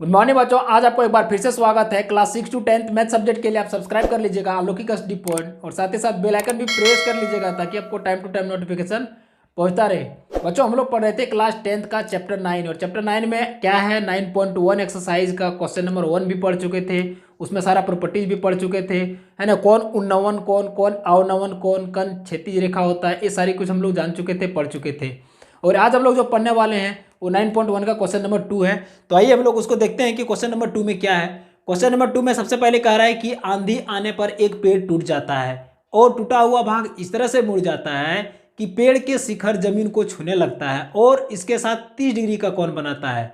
Good morning बच्चों, आज आपको एक बार फिर से स्वागत है। Class 6 to 10th math subject के लिए आप सब्सक्राइब कर लीजिएगा अलौकिक स्टडी पॉइंट और साथ ही साथ बेल आइकन भी प्रेस कर लीजिएगा ताकि आपको टाइम टू टाइम नोटिफिकेशन पहुंचता रहे। बच्चों, हम लोग पढ़ रहे थे क्लास 10th का चैप्टर 9 और चैप्टर 9 में क्या है 9.1 एक्सरसाइज का क्वेश्चन नंबर 1 भी पढ़ चुके थे। उसमें सारा प्रॉपर्टीज भी पढ़ चुके थे, है ना। कौन उन्नवन, कौन कौन अवनवन, कौन कौन क्षैतिज रेखा होता है, ये सारी कुछ हम लोग जान चुके थे, पढ़ चुके थे। और आज हम लोग जो पढ़ने वाले हैं वो 9.1 का क्वेश्चन नंबर 2 है। तो आइए हम लोग उसको देखते हैं कि क्वेश्चन नंबर 2 में क्या है। क्वेश्चन नंबर 2 में सबसे पहले कह रहा है कि आंधी आने पर एक पेड़ टूट जाता है और टूटा हुआ भाग इस तरह से मुड़ जाता है कि पेड़ के शिखर जमीन को छूने लगता है और इसके साथ 30 डिग्री का कोण बनाता है।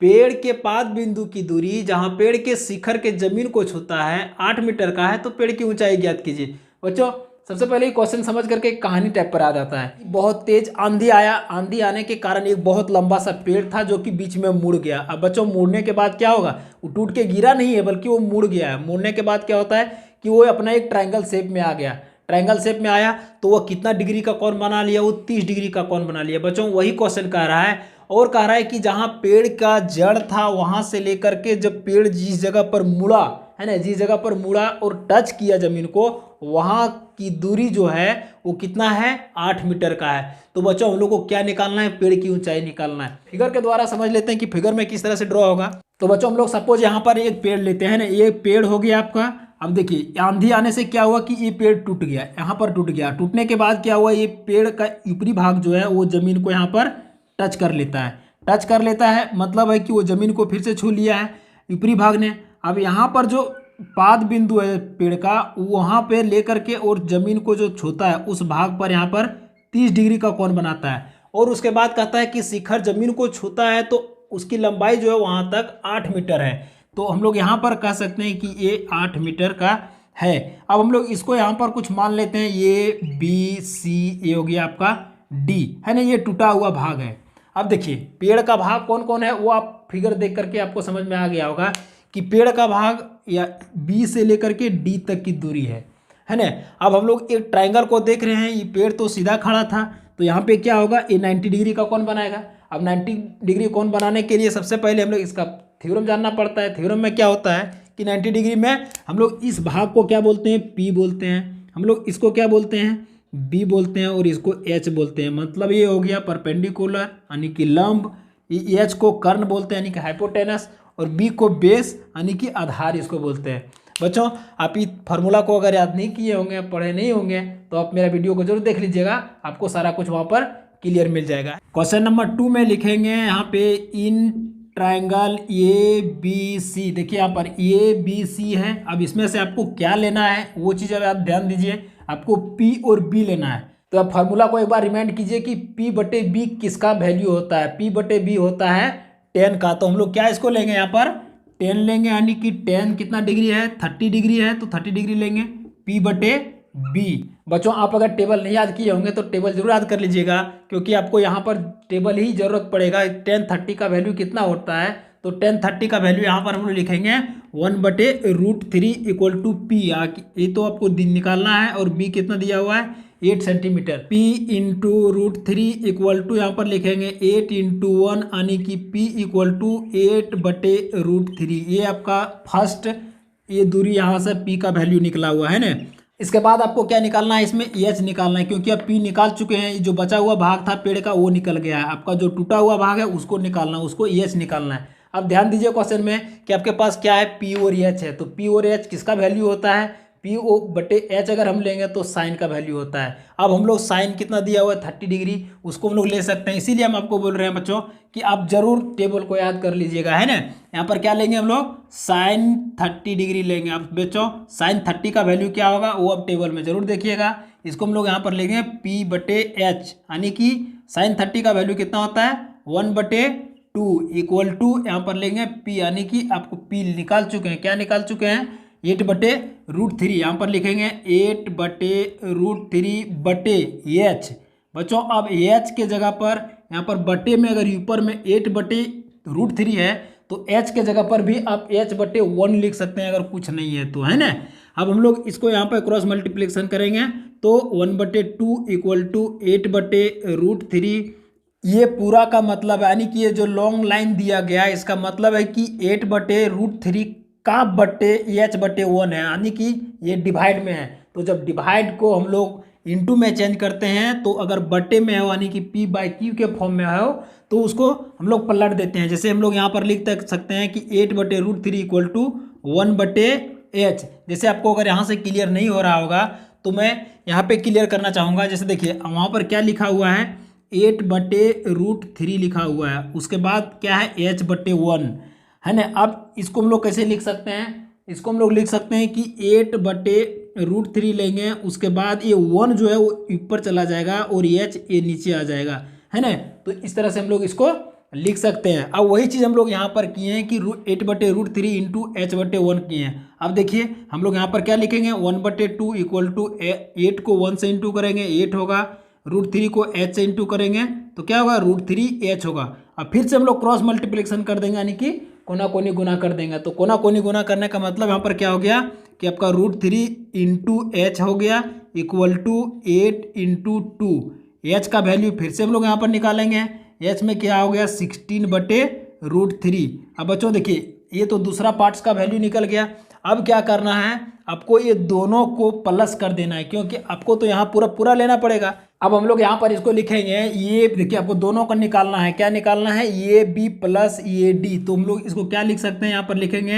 पेड़ के पाद बिंदु की दूरी जहां पेड़ के शिखर के जमीन को छूता है 8 मीटर का है, तो पेड़ की ऊंचाई ज्ञात कीजिए। बच्चों, सबसे पहले क्वेश्चन समझ करके कहानी टाइप पर आ जाता है। बहुत तेज आंधी आया, आंधी आने के कारण एक बहुत लंबा सा पेड़ था जो कि बीच में मुड़ गया। अब बच्चों, मुड़ने के बाद क्या होगा, वो टूट के गिरा नहीं है बल्कि वो मुड़ गया है। मुड़ने के बाद क्या होता है कि वो अपना एक ट्रायंगल शेप में आ गया। ट्रायंगल शेप में आया तो वह कितना डिग्री का कोण बना लिया, वो 30 डिग्री का कोण बना लिया। बच्चों, वही क्वेश्चन कह रहा है और कह रहा है कि जहां पेड़ का जड़ था वहां से लेकर के जब पेड़ जिस जगह पर मुड़ा, है ना, जिस जगह पर मुड़ा और टच किया जमीन को, वहां की दूरी जो है वो कितना है, 8 मीटर का है। तो बच्चों, हम लोग को क्या निकालना है, पेड़ की ऊंचाई निकालना है। फिगर के द्वारा समझ लेते हैं कि फिगर में किस तरह से ड्रॉ होगा। तो बच्चों, हम लोग सपोज यहाँ पर एक पेड़ लेते हैं ना, ये पेड़ हो गया आपका। अब देखिए, आंधी आने से क्या हुआ कि ये पेड़ टूट गया, यहाँ पर टूट गया। टूटने के बाद क्या हुआ, ये पेड़ का ऊपरी भाग जो है वो जमीन को यहाँ पर टच कर लेता है। टच कर लेता है मतलब है कि वो जमीन को फिर से छू लिया है ऊपरी भाग ने। अब यहाँ पर जो पाद बिंदु है पेड़ का, वहाँ पे लेकर के और जमीन को जो छूता है उस भाग पर यहाँ पर 30 डिग्री का कोण बनाता है। और उसके बाद कहता है कि शिखर जमीन को छूता है तो उसकी लंबाई जो है वहाँ तक 8 मीटर है। तो हम लोग यहाँ पर कह सकते हैं कि ये 8 मीटर का है। अब हम लोग इसको यहाँ पर कुछ मान लेते हैं, ये बी सी, ये हो गया आपका डी, है ना, ये टूटा हुआ भाग है। अब देखिए, पेड़ का भाग कौन कौन है वो आप फिगर देख करके आपको समझ में आ गया होगा कि पेड़ का भाग या बी से लेकर के डी तक की दूरी है ना। अब हम लोग एक ट्रायंगल को देख रहे हैं, ये पेड़ तो सीधा खड़ा था तो यहाँ पे क्या होगा, ये 90 डिग्री का कोण बनाएगा। अब 90 डिग्री कोण बनाने के लिए सबसे पहले हम लोग इसका थ्योरम जानना पड़ता है। थ्योरम में क्या होता है कि 90 डिग्री में हम लोग इस भाग को क्या बोलते हैं, पी बोलते हैं। हम लोग इसको क्या बोलते हैं, बी बोलते हैं, और इसको एच बोलते हैं। मतलब ये हो गया परपेंडिकुलर यानी कि लंब, एच को कर्ण बोलते हैं यानी कि हाइपोटेनस, और बी को बेस यानी कि आधार इसको बोलते हैं। बच्चों, आप इस फार्मूला को अगर याद नहीं किए होंगे, पढ़े नहीं होंगे, तो आप मेरा वीडियो को जरूर देख लीजिएगा, आपको सारा कुछ वहाँ पर क्लियर मिल जाएगा। क्वेश्चन नंबर 2 में लिखेंगे यहाँ पे in triangle A B C. देखिए यहाँ पर ए बी सी है। अब इसमें से आपको क्या लेना है वो चीज़ अब आप ध्यान दीजिए, आपको पी और बी लेना है। तो आप फार्मूला को एक बार रिमाइंड कीजिए कि पी बटे बी किसका वैल्यू होता है। पी बटे बी होता है 10 का। तो हम लोग क्या इसको लेंगे, यहाँ पर 10 लेंगे, यानी कि 10 कितना डिग्री है, 30 डिग्री है, तो 30 डिग्री लेंगे पी बटे बी। बच्चों, आप अगर टेबल नहीं याद किए होंगे तो टेबल जरूर याद कर लीजिएगा, क्योंकि आपको यहाँ पर टेबल ही जरूरत पड़ेगा। 10 30 का वैल्यू कितना होता है, तो 10 30 का वैल्यू यहाँ पर हम लोग लिखेंगे 1/√3 इक्वल टू पी। ये तो आपको निकालना है, और बी कितना दिया हुआ है 8 centimetre. P into √3 equal to यहाँ पर लिखेंगे 8 इंटू 1 यानी कि P इक्वल टू 8/√3। ये आपका फर्स्ट ये दूरी यहाँ से P का वैल्यू निकला हुआ है ना। इसके बाद आपको क्या निकालना है, इसमें एच निकालना है, क्योंकि आप P निकाल चुके हैं। जो बचा हुआ भाग था पेड़ का वो निकल गया है। आपका जो टूटा हुआ भाग है उसको निकालना है, उसको एच निकालना है। अब ध्यान दीजिए क्वेश्चन में कि आपके पास क्या है, P और एच है। तो P और एच किसका वैल्यू होता है, पी ओ बटे एच अगर हम लेंगे तो साइन का वैल्यू होता है। अब हम लोग साइन कितना दिया हुआ है 30 डिग्री, उसको हम लोग ले सकते हैं। इसीलिए हम आपको बोल रहे हैं बच्चों कि आप जरूर टेबल को याद कर लीजिएगा, है ना। यहाँ पर क्या लेंगे हम लोग, साइन 30 डिग्री लेंगे। अब बच्चों, साइन 30 का वैल्यू क्या होगा वो आप टेबल में जरूर देखिएगा। इसको हम लोग यहाँ पर लेंगे पी बटे एच, यानी कि साइन 30 का वैल्यू कितना होता है 1/2 इक्वल टू यहाँ पर लेंगे पी, यानी कि आपको पी निकाल चुके हैं। क्या निकाल चुके हैं, 8/√3। यहाँ पर लिखेंगे 8/√3 बटे एच। बच्चों, अब एच के जगह पर यहाँ पर बटे में अगर ऊपर में 8/√3 है तो एच के जगह पर भी आप h/1 लिख सकते हैं अगर कुछ नहीं है तो, है ना। अब हम लोग इसको यहाँ पर क्रॉस मल्टीप्लिकेशन करेंगे तो 1/2 इक्वल टू 8/√3 ये पूरा का मतलब है, यानी कि ये जो लॉन्ग लाइन दिया गया है इसका मतलब है कि 8/√3 का बट्टे H/1 है, यानी कि ये डिवाइड में है। तो जब डिवाइड को हम लोग इनटू में चेंज करते हैं तो अगर बट्टे में हो यानी कि P/Q के फॉर्म में हो तो उसको हम लोग पलट देते हैं। जैसे हम लोग यहाँ पर लिख सकते हैं कि 8/√3 इक्वल टू 1/H। जैसे आपको अगर यहाँ से क्लियर नहीं हो रहा होगा तो मैं यहाँ पे क्लियर करना चाहूँगा। जैसे देखिए वहाँ पर क्या लिखा हुआ है, 8/√3 लिखा हुआ है, उसके बाद क्या है H/1 है ना। अब इसको हम लोग कैसे लिख सकते हैं, इसको हम लोग लिख सकते हैं कि 8/√3 लेंगे, उसके बाद ये 1 जो है वो ऊपर चला जाएगा और H ये नीचे आ जाएगा, है ना। तो इस तरह से हम लोग इसको लिख सकते हैं। अब वही चीज़ हम लोग यहाँ पर किए हैं कि 8/√3 इंटू H/1 किए हैं। अब देखिए हम लोग यहाँ पर क्या लिखेंगे, 1/2 इक्वल टू 8 को 1 से इंटू करेंगे 8 होगा, √3 को H से इंटू करेंगे तो क्या होगा, √3H होगा। अब फिर से हम लोग क्रॉस मल्टीप्लिकेशन कर देंगे, यानी कि कोना कोनी गुना कर देंगे। तो कोना कोनी गुना करने का मतलब यहाँ पर क्या हो गया कि आपका √3 इंटू H हो गया इक्वल टू 8 इंटू 2। H का वैल्यू फिर से हम लोग यहाँ पर निकालेंगे, H में क्या हो गया 16/√3। अब बच्चों देखिए ये तो दूसरा पार्ट्स का वैल्यू निकल गया। अब क्या करना है, आपको ये दोनों को प्लस कर देना है, क्योंकि आपको तो यहाँ पूरा पूरा लेना पड़ेगा। अब हम लोग यहाँ पर इसको लिखेंगे, ये देखिए आपको दोनों का निकालना है। क्या निकालना है, ये बी प्लस ये डी। तो हम लोग इसको क्या लिख सकते हैं, यहाँ पर लिखेंगे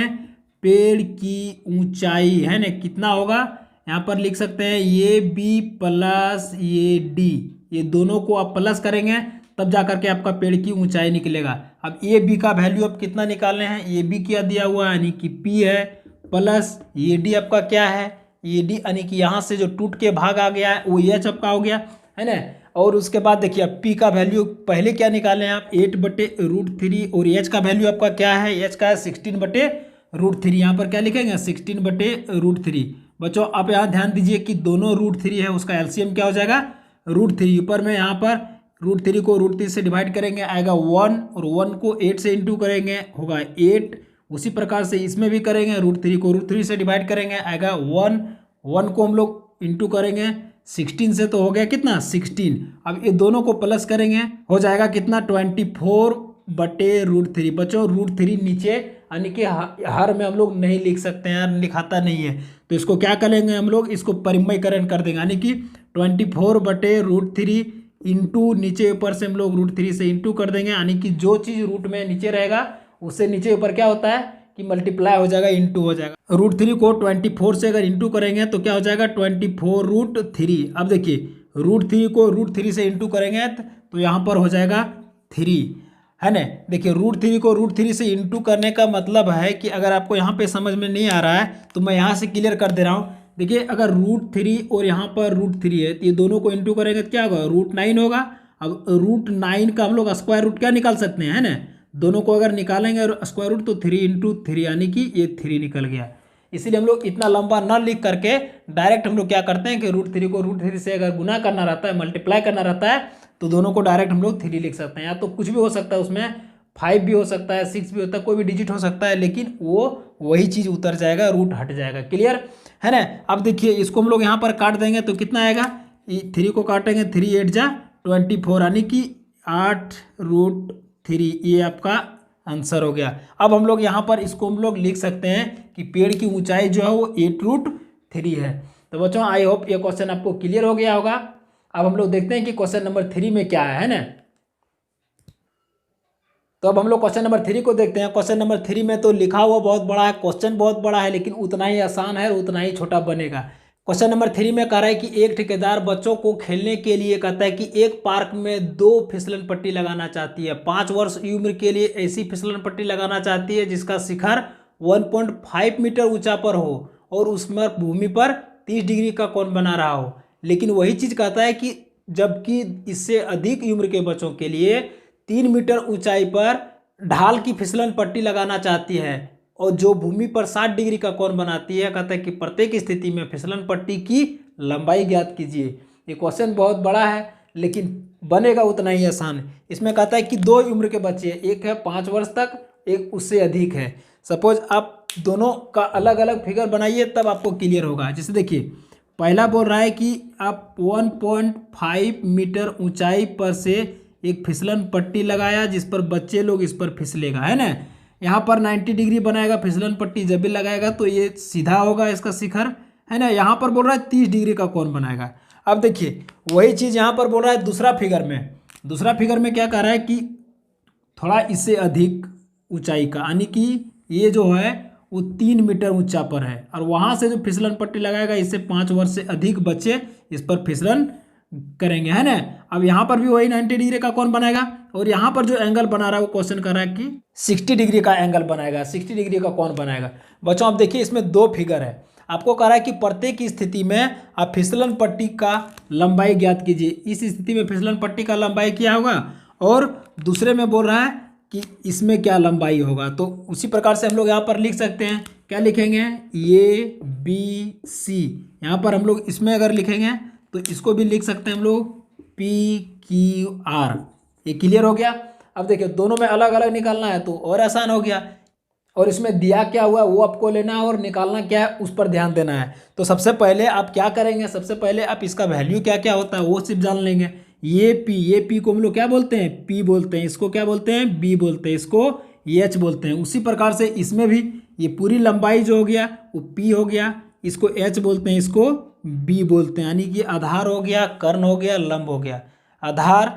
पेड़ की ऊंचाई है ना, कितना होगा, यहाँ पर लिख सकते हैं ये बी प्लस ये डी। ये दोनों को आप प्लस करेंगे तब जा करके आपका पेड़ की ऊंचाई निकलेगा। अब ए बी का वैल्यू अब कितना निकालने हैं, ए बी क्या दिया हुआ है यानी कि पी है, प्लस ये डी आपका क्या है, ये डी यानी कि यहाँ से जो टूट के भाग आ गया है वो एच आपका हो गया है ना। और उसके बाद देखिए अब पी का वैल्यू पहले क्या निकाले हैं आप, 8/√3 और एच का वैल्यू आपका क्या है, एच का है 16/√3। यहाँ पर क्या लिखेंगे 16/√3। बच्चों आप यहाँ ध्यान दीजिए कि दोनों √3 है, उसका एलसीएम क्या हो जाएगा √3। ऊपर में यहाँ पर √3 को √3 से डिवाइड करेंगे आएगा 1, और 1 को 8 से इंटू करेंगे होगा 8। उसी प्रकार से इसमें भी करेंगे, √3 को √3 से डिवाइड करेंगे आएगा 1, 1 को हम लोग इंटू करेंगे 16 से तो हो गया कितना 16। अब ये दोनों को प्लस करेंगे हो जाएगा कितना 24/√3। बच्चों √3 नीचे यानी कि हर में हम लोग नहीं लिख सकते हैं, लिखाता नहीं है, तो इसको क्या करेंगे हम लोग, इसको परिमयकरण कर देंगे, यानी कि 24/√3 इंटू नीचे ऊपर से हम लोग √3 से इंटू कर देंगे, यानी कि जो चीज़ रूट में नीचे रहेगा उससे नीचे ऊपर क्या होता है कि मल्टीप्लाई हो जाएगा, इंटू हो जाएगा। √3 को 24 से अगर इंटू करेंगे तो क्या हो जाएगा 24√3। अब देखिए √3 को √3 से इंटू करेंगे तो यहाँ पर हो जाएगा 3 है ना। देखिए √3 को √3 से इंटू करने का मतलब है कि अगर आपको यहाँ पे समझ में नहीं आ रहा है तो मैं यहाँ से क्लियर कर दे रहा हूँ। देखिए अगर √3 और यहाँ पर √3 है तो ये दोनों को इंटू करेंगे तो क्या होगा √9 होगा। अब √9 का हम लोग स्क्वायर रूट क्या निकाल सकते हैं, है ना, दोनों को अगर निकालेंगे स्क्वायर रूट तो 3 इंटू 3 यानी कि ये 3 निकल गया। इसीलिए हम लोग इतना लंबा ना लिख करके डायरेक्ट हम लोग क्या करते हैं कि √3 को √3 से अगर गुना करना रहता है, मल्टीप्लाई करना रहता है, तो दोनों को डायरेक्ट हम लोग 3 लिख सकते हैं। या तो कुछ भी हो सकता है उसमें, 5 भी हो सकता है, 6 भी होता है, कोई भी डिजिट हो सकता है, लेकिन वो वही चीज़ उतर जाएगा, रूट हट जाएगा। क्लियर है ना। अब देखिए इसको हम लोग यहाँ पर काट देंगे तो कितना आएगा, 3 को काटेंगे 3 8 जा 24 यानी कि 8√3, ये आपका आंसर हो गया। अब हम लोग यहाँ पर इसको हम लोग लिख सकते हैं कि पेड़ की ऊंचाई जो है वो 8√3 है। तो बच्चों आई होप ये क्वेश्चन आपको क्लियर हो गया होगा। अब हम लोग देखते हैं कि क्वेश्चन नंबर 3 में क्या है ना। तो अब हम लोग क्वेश्चन नंबर 3 को देखते हैं। क्वेश्चन नंबर 3 में तो लिखा हुआ बहुत बड़ा है, क्वेश्चन बहुत बड़ा है, लेकिन उतना ही आसान है और उतना ही छोटा बनेगा। क्वेश्चन नंबर 3 में कह रहा है कि एक ठेकेदार बच्चों को खेलने के लिए कहता है कि एक पार्क में 2 फिसलन पट्टी लगाना चाहती है। 5 वर्ष की उम्र के लिए ऐसी फिसलन पट्टी लगाना चाहती है जिसका शिखर 1.5 मीटर ऊंचा पर हो और उसमें भूमि पर 30 डिग्री का कोण बना रहा हो। लेकिन वही चीज़ कहता है कि जबकि इससे अधिक उम्र के बच्चों के लिए 3 मीटर ऊंचाई पर ढाल की फिसलन पट्टी लगाना चाहती है और जो भूमि पर 60 डिग्री का कोण बनाती है। कहता है कि प्रत्येक स्थिति में फिसलन पट्टी की लंबाई ज्ञात कीजिए। ये क्वेश्चन बहुत बड़ा है लेकिन बनेगा उतना ही आसान। इसमें कहता है कि 2 उम्र के बच्चे, एक है 5 वर्ष तक, एक उससे अधिक है। सपोज आप दोनों का अलग अलग फिगर बनाइए तब आपको क्लियर होगा। जैसे देखिए पहला बोल रहा है कि आप 1.5 मीटर ऊंचाई पर से एक फिसलन पट्टी लगाया जिस पर बच्चे लोग इस पर फिसलेगा, है ना। यहाँ पर 90 डिग्री बनाएगा फिसलन पट्टी जब भी लगाएगा तो ये सीधा होगा इसका शिखर, है ना। यहाँ पर बोल रहा है 30 डिग्री का कोण बनाएगा। अब देखिए वही चीज़ यहाँ पर बोल रहा है दूसरा फिगर में। दूसरा फिगर में क्या कह रहा है कि थोड़ा इससे अधिक ऊंचाई का, यानी कि ये जो है वो 3 मीटर ऊंचा पर है और वहाँ से जो फिसलन पट्टी लगाएगा इससे 5 वर्ष से अधिक बच्चे इस पर फिसलन करेंगे, है ना। अब यहाँ पर भी वही 90 डिग्री का कोण बनाएगा और यहाँ पर जो एंगल बना रहा है वो क्वेश्चन कर रहा है कि 60 डिग्री का एंगल बनाएगा, 60 डिग्री का कोण बनाएगा। बच्चों आप देखिए इसमें दो फिगर है, आपको कह रहा है कि प्रत्येक स्थिति में आप फिसलन पट्टी का लंबाई ज्ञात कीजिए। इस स्थिति में फिसलन पट्टी का लंबाई क्या होगा और दूसरे में बोल रहा है कि इसमें क्या लंबाई होगा। तो उसी प्रकार से हम लोग यहाँ पर लिख सकते हैं, क्या लिखेंगे, ए बी सी। यहाँ पर हम लोग इसमें अगर लिखेंगे तो इसको भी लिख सकते हैं हम लोग पी क्यू आर। ये क्लियर हो गया। अब देखिए दोनों में अलग अलग निकालना है तो और आसान हो गया, और इसमें दिया क्या हुआ है वो आपको लेना है और निकालना क्या है उस पर ध्यान देना है। तो सबसे पहले आप क्या करेंगे, सबसे पहले आप इसका वैल्यू क्या क्या होता है वो सिर्फ जान लेंगे। ये पी को हम लोग क्या बोलते हैं, पी बोलते हैं, इसको क्या बोलते हैं, बी बोलते हैं, इसको एच बोलते हैं। उसी प्रकार से इसमें भी ये पूरी लंबाई जो हो गया वो पी हो गया, इसको एच बोलते हैं, इसको बी बोलते हैं। यानी कि आधार हो गया, कर्ण हो गया, लंब हो गया, आधार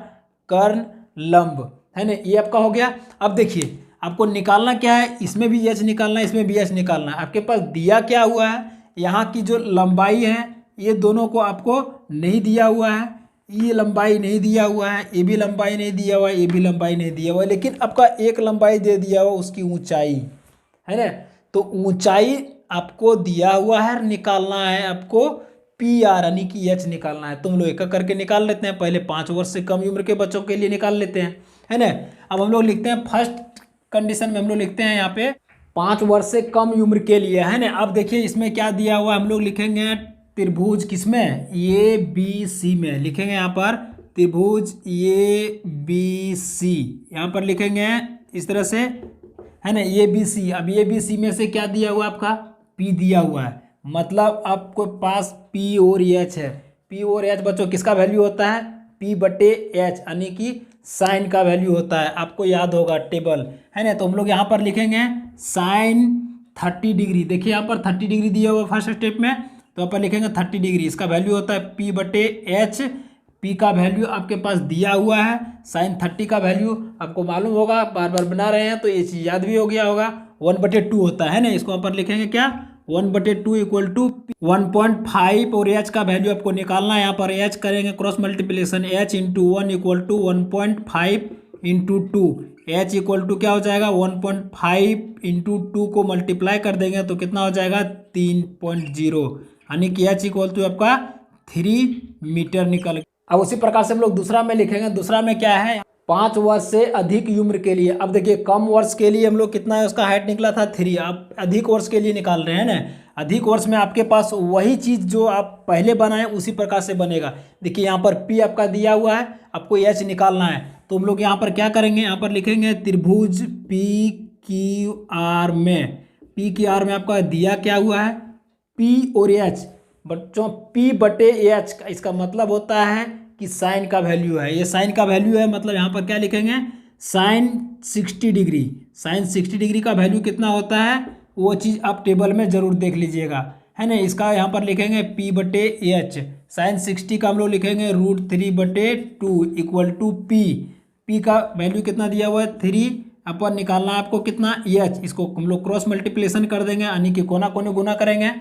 कर्ण लंब, है ना, ये आपका हो गया। अब देखिए आपको निकालना क्या है, इसमें भी एच निकालना है, इसमें भी एच निकालना है। आपके पास दिया क्या हुआ है, यहाँ की जो लंबाई है ये दोनों को आपको नहीं दिया हुआ है, ये लंबाई नहीं दिया हुआ है, ये भी लंबाई नहीं दिया हुआ है, ये भी लंबाई नहीं दिया हुआ है, लेकिन आपका एक लंबाई दे दिया हुआ उसकी ऊंचाई, है ना। तो ऊंचाई आपको दिया हुआ है, निकालना है आपको पी आर यानी कि एच निकालना है। तुम लोग एक एक करके निकाल लेते हैं, पहले 5 वर्ष से कम उम्र के बच्चों के लिए निकाल लेते हैं, है ना। अब हम लोग लिखते हैं फर्स्ट कंडीशन में हम लोग लिखते हैं यहाँ पे 5 वर्ष से कम उम्र के लिए, है ना। अब देखिए इसमें क्या दिया हुआ हम लोग लिखेंगे त्रिभुज किसमें, ए बी सी में लिखेंगे। यहाँ पर त्रिभुज ए बी सी यहाँ पर लिखेंगे इस तरह से, है ना, ए बी सी। अब ए बी सी में से क्या दिया हुआ आपका पी दिया हुआ है, मतलब आपको पास पी और एच है। पी और एच बच्चों किसका वैल्यू होता है, पी बटे एच यानी कि साइन का वैल्यू होता है, आपको याद होगा टेबल, है ना। तो हम लोग यहाँ पर लिखेंगे साइन 30 डिग्री। देखिए यहाँ पर 30 डिग्री दिया हुआ फर्स्ट स्टेप में, तो यहाँ पर लिखेंगे 30 डिग्री, इसका वैल्यू होता है पी बटे एच। पी का वैल्यू आपके पास दिया हुआ है, साइन 30 का वैल्यू आपको मालूम होगा, बार बार बना रहे हैं तो ये चीज़ याद भी हो गया होगा, 1/2 होता है ना। इसको यहाँ पर लिखेंगे क्या, 1/2 इक्वल टू 1.5 और एच का वैल्यू आपको निकालना है। यहाँ पर एच करेंगे cross multiplication, H into 1 equal to 1.5 into 2, H equal to क्या हो जाएगा 1.5 इंटू 2 को मल्टीप्लाई कर देंगे तो कितना हो जाएगा 3.0, यानी कि एच इक्वल टू आपका 3 मीटर निकल। अब उसी प्रकार से हम लोग दूसरा में लिखेंगे। दूसरा में क्या है, 5 वर्ष से अधिक उम्र के लिए। अब देखिए कम वर्ष के लिए हम लोग कितना है, उसका हाइट निकला था 3, आप अधिक वर्ष के लिए निकाल रहे हैं ना। अधिक वर्ष में आपके पास वही चीज़ जो आप पहले बनाए उसी प्रकार से बनेगा। देखिए यहाँ पर पी आपका दिया हुआ है, आपको एच निकालना है, तो हम लोग यहाँ पर क्या करेंगे, यहाँ पर लिखेंगे त्रिभुज पी क्यू आर में। पी क्यू आर में आपका दिया क्या हुआ है, पी और एच। बच्चों पी बटे एच का इसका मतलब होता है कि साइन का वैल्यू है, ये साइन का वैल्यू है, मतलब यहाँ पर क्या लिखेंगे साइन 60 डिग्री। साइन 60 डिग्री का वैल्यू कितना होता है वो चीज़ आप टेबल में ज़रूर देख लीजिएगा, है ना। इसका यहाँ पर लिखेंगे पी बटे एच, साइन 60 का हम लोग लिखेंगे √3/2 इक्वल टू पी। पी का वैल्यू कितना दिया हुआ है 3, अपन निकालना है आपको कितना एच, इसको हम लोग क्रॉस मल्टीप्लिकेशन कर देंगे, यानी कि कोना कोने गुना करेंगे।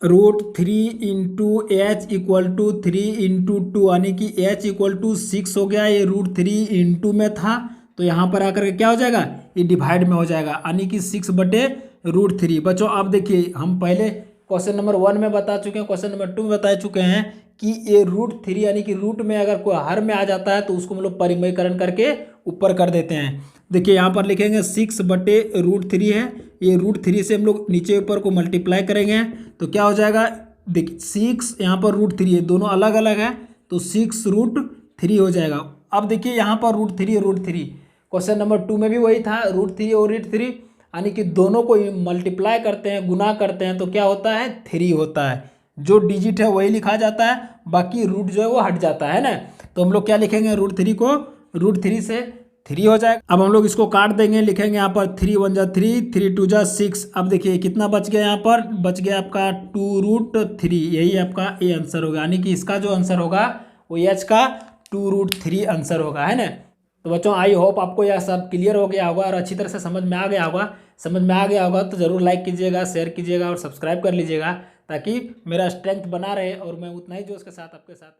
√3 into H equal to 3 into 2 यानी कि एच इक्वल टू 6 हो गया। ये √3 इंटू में था तो यहाँ पर आकर के क्या हो जाएगा, ये डिवाइड में हो जाएगा, यानी कि 6/√3। बच्चों अब देखिए हम पहले क्वेश्चन नंबर 1 में बता चुके हैं, क्वेश्चन नंबर 2 में बता चुके हैं कि ये √3 यानी कि रूट में अगर कोई हर में आ जाता है तो उसको हम लोग परिमयकरण करके ऊपर कर देते हैं। देखिए यहाँ पर लिखेंगे 6/√3 है, ये √3 से हम लोग नीचे ऊपर को मल्टीप्लाई करेंगे तो क्या हो जाएगा, देखिए 6 यहाँ पर √3 है, दोनों अलग अलग है तो 6√3 हो जाएगा। अब देखिए यहाँ पर √3 क्वेश्चन नंबर 2 में भी वही था, √3 और √3 यानी कि दोनों को मल्टीप्लाई करते हैं, गुना करते हैं तो क्या होता है 3 होता है। जो डिजिट है वही लिखा जाता है, बाकी रूट जो है वो हट जाता है ना। तो हम लोग क्या लिखेंगे √3 को √3 से 3 हो जाएगा। अब हम लोग इसको काट देंगे, लिखेंगे यहाँ पर 3 × 1 = 3, 3 × 2 = 6। अब देखिए कितना बच गया, यहाँ पर बच गया आपका 2√3। यही आपका ए आंसर होगा, यानी कि इसका जो आंसर होगा वो एच का 2√3 आंसर होगा, है ना। तो बच्चों आई होप आपको यह सब क्लियर हो गया होगा और अच्छी तरह से समझ में आ गया होगा। समझ में आ गया होगा तो ज़रूर लाइक कीजिएगा, शेयर कीजिएगा और सब्सक्राइब कर लीजिएगा, ताकि मेरा स्ट्रेंथ बना रहे और मैं उतना ही जोश के साथ आपके साथ